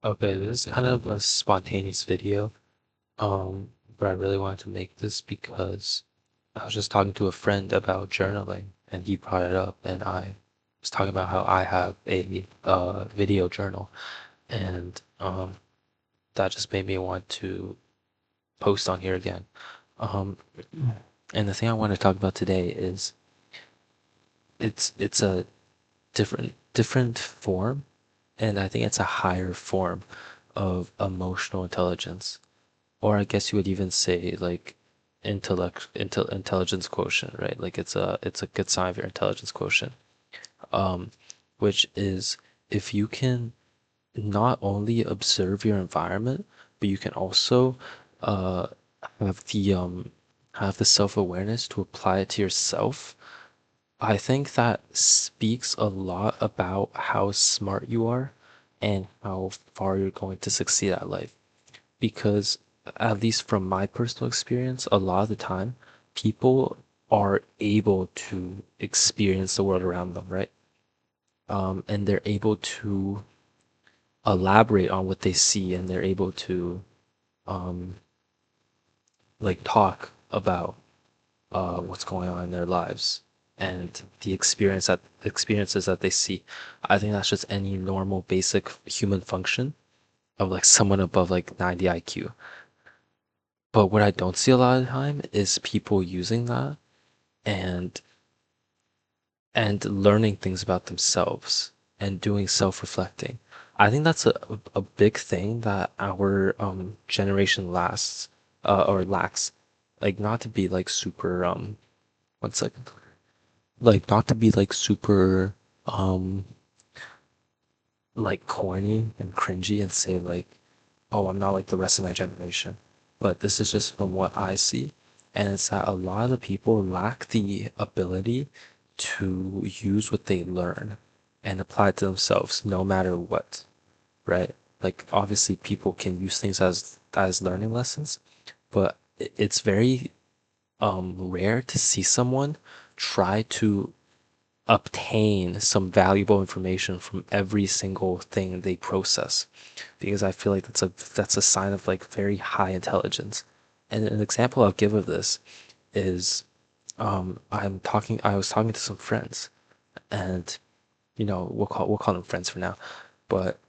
Okay, this is kind of a spontaneous video. But I really wanted to make this because I was just talking to a friend about journaling and he brought it up and I was talking about how I have a video journal and that just made me want to post on here again. Um, and the thing I want to talk about today is it's a different form, and I think it's a higher form of emotional intelligence, or I guess you would even say like intelligence quotient, right? Like it's a good sign of your intelligence quotient. Um, which is if you can not only observe your environment, but you can also uh have the um have the self-awareness to apply it to yourself. I think that speaks a lot about how smart you are and how far you're going to succeed at life. Because, at least from my personal experience, a lot of the time, people are able to experience the world around them, right? And they're able to elaborate on what they see, and they're able to um, like talk about what's going on in their lives and the experiences that they see. I think that's just any normal basic human function of like someone above like 90 IQ. But what I don't see a lot of the time is people using that and learning things about themselves and doing self-reflecting. I think that's a big thing that our generation lasts or lacks. Like not to be like super 1 second. Like not to be like super um like corny and cringy and say like, oh, I'm not like the rest of my generation. But this is just from what I see. And it's that a lot of the people lack the ability to use what they learn and apply it to themselves no matter what, right? Like obviously people can use things as learning lessons, but it's very rare to see someone try to obtain some valuable information from every single thing they process, because I feel like that's a sign of like very high intelligence. And an example I'll give of this is I was talking to some friends, and we'll call them friends for now, but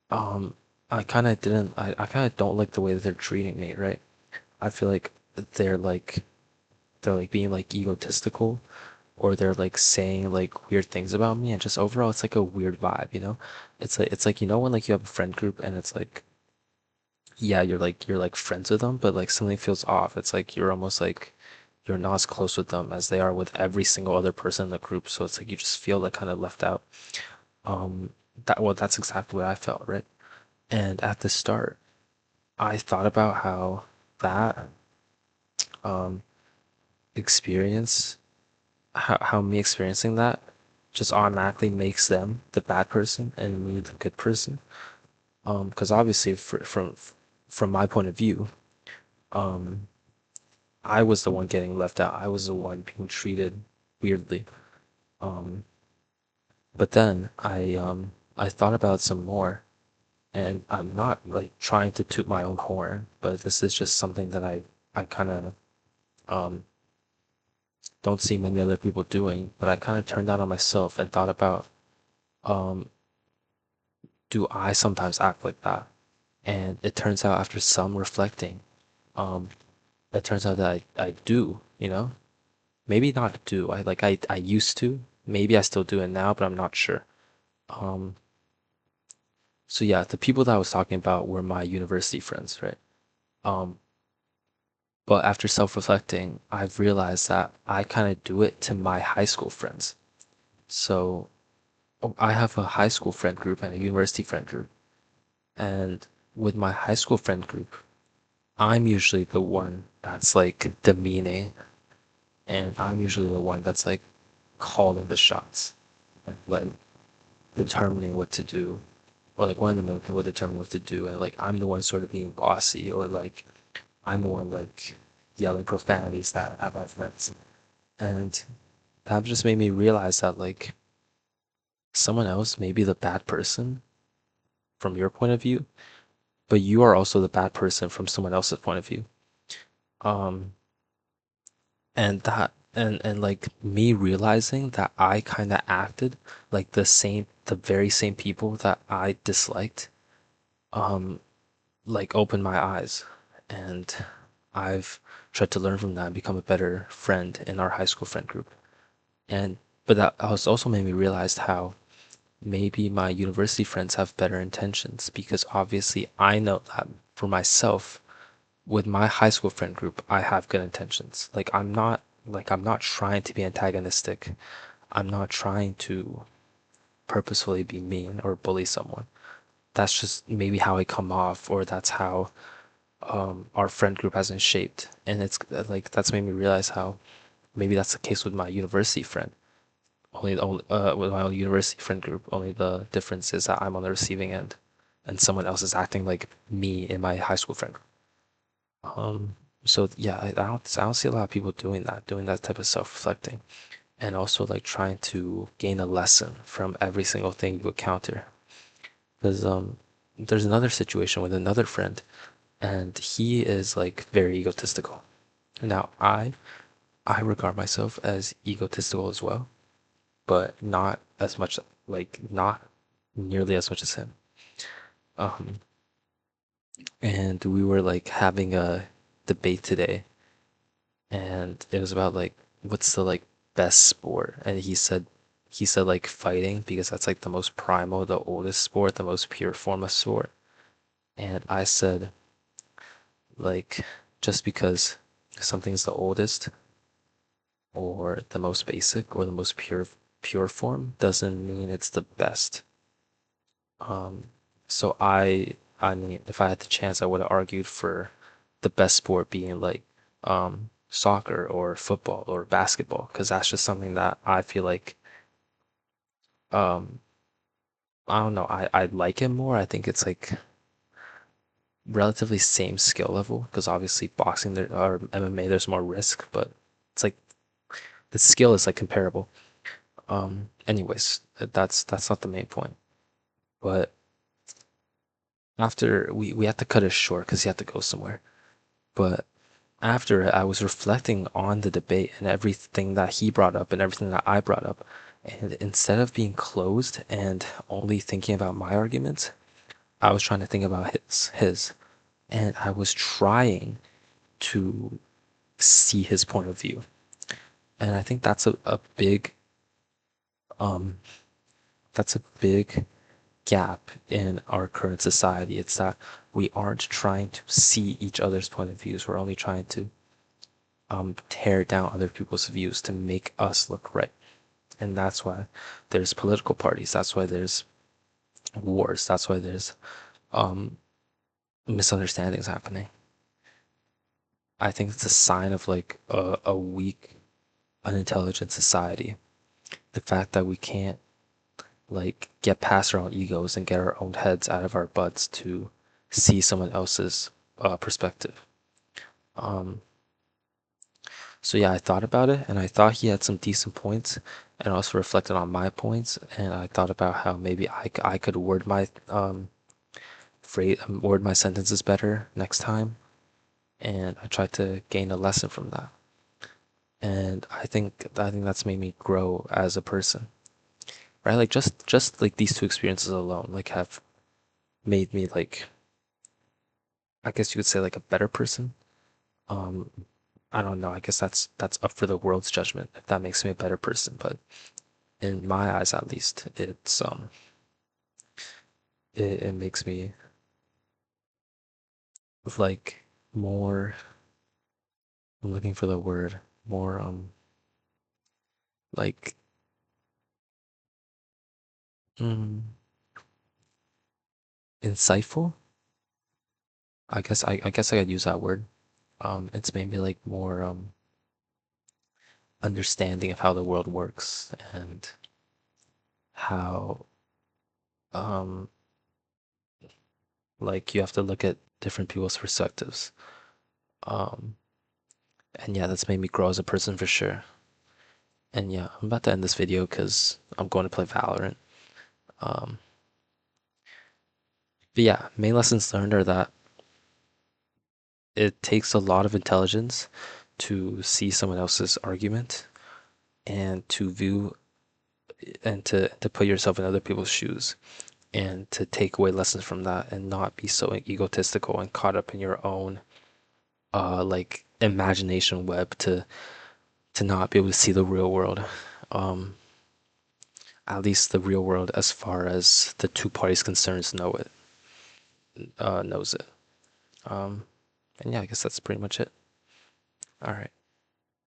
um I kind of don't like the way that they're treating me, right? I feel like they're like they're like being like egotistical, or they're like saying like weird things about me, and just overall it's like a weird vibe. It's like when like you have a friend group and it's like, yeah, you're like friends with them, but like something feels off. It's like you're almost like you're not as close with them as they are with every single other person in the group, so it's like you just feel like kind of left out. um that's exactly what I felt, right? And at the start I thought about how that um experience how me experiencing that just automatically makes them the bad person and me the good person. Because obviously, from my point of view, um, I was the one getting left out. I was the one being treated weirdly. Um, but then I thought about it some more, and I'm not like trying to toot my own horn, but this is just something that I kind of um don't see many other people doing. But I kind of turned that on myself and thought about, um do I sometimes act like that? And it turns out after some reflecting, um, it turns out that I do, maybe not do. I used to. Maybe I still do it now, but I'm not sure. Um, so yeah, the people that I was talking about were my university friends, right? Um, but after self-reflecting, I've realized that I kind of do it to my high school friends. So I have a high school friend group and a university friend group. And with my high school friend group, I'm usually the one that's like demeaning, and I'm usually the one that's like calling the shots, and like determining what to do, or like one of them will determine what to do, and like I'm the one sort of being bossy, or like I'm the one like yelling profanities at my friends, and that just made me realize that like someone else may be the bad person, from your point of view, but you are also the bad person from someone else's point of view. Um, and like me realizing that I kind of acted like the very same people that I disliked, um, like opened my eyes, and I've tried to learn from that and become a better friend in our high school friend group. And but that also made me realize how maybe my university friends have better intentions, because obviously I know that for myself, with my high school friend group, I have good intentions. I'm not trying to be antagonistic. I'm not trying to purposefully be mean or bully someone. That's just maybe how I come off, or that's how our friend group has been shaped. And it's like that's made me realize how maybe that's the case with my university friend. Only with my university friend group, only the difference is that I'm on the receiving end, and someone else is acting like me in my high school friend group. So yeah, I don't see a lot of people doing that type of self-reflecting, and also like trying to gain a lesson from every single thing you encounter. Because there's another situation with another friend, and he is like very egotistical. Now I regard myself as egotistical as well, but not as much, like not nearly as much as him. Um, and we were like having a debate today, and it was about like what's the like best sport, and he said like fighting, because that's like the most primal, the oldest sport, the most pure form of sport. And I said, like, just because something's the oldest or the most basic or the most pure form doesn't mean it's the best. um so I mean, if I had the chance, I would have argued for the best sport being like soccer or football or basketball, because that's just something that I feel like um I don't know, I like it more. I think it's like relatively same skill level, because obviously boxing there or MMA there's more risk, but it's like the skill is like comparable. Anyways, that's not the main point. But after we had to cut it short because he had to go somewhere. But after it, I was reflecting on the debate and everything that he brought up and everything that I brought up. And instead of being closed and only thinking about my arguments, I was trying to think about his. And I was trying to see his point of view. And I think um that's a big gap in our current society. It's that we aren't trying to see each other's point of views. We're only trying to tear down other people's views to make us look right. And that's why there's political parties. That's why there's wars. That's why there's um, misunderstandings happening. I think it's a sign of like a weak, unintelligent society. The fact that we can't like get past our own egos and get our own heads out of our butts to see someone else's perspective. Um, So yeah, I thought about it, and I thought he had some decent points, and also reflected on my points, and I thought about how maybe I could word my phrase word my sentences better next time, and I tried to gain a lesson from that. And I think that's made me grow as a person, right? Like just like these two experiences alone, like have made me like, I guess you could say, like a better person. Um, I don't know. I guess that's up for the world's judgment if that makes me a better person, but in my eyes at least, it makes me like more, I'm looking for the word, more like mm, insightful. I guess I could use that word. It's made me like more understanding of how the world works, and how um like you have to look at different people's perspectives. Um and yeah, that's made me grow as a person for sure. And yeah, I'm about to end this video because I'm going to play Valorant. Um But yeah, main lessons learned are that it takes a lot of intelligence to see someone else's argument and to view and to put yourself in other people's shoes and to take away lessons from that and not be so egotistical and caught up in your own like imagination web to not be able to see the real world. Um, at least the real world as far as the two parties concerns knows it. Um, and yeah, I guess that's pretty much it. All right.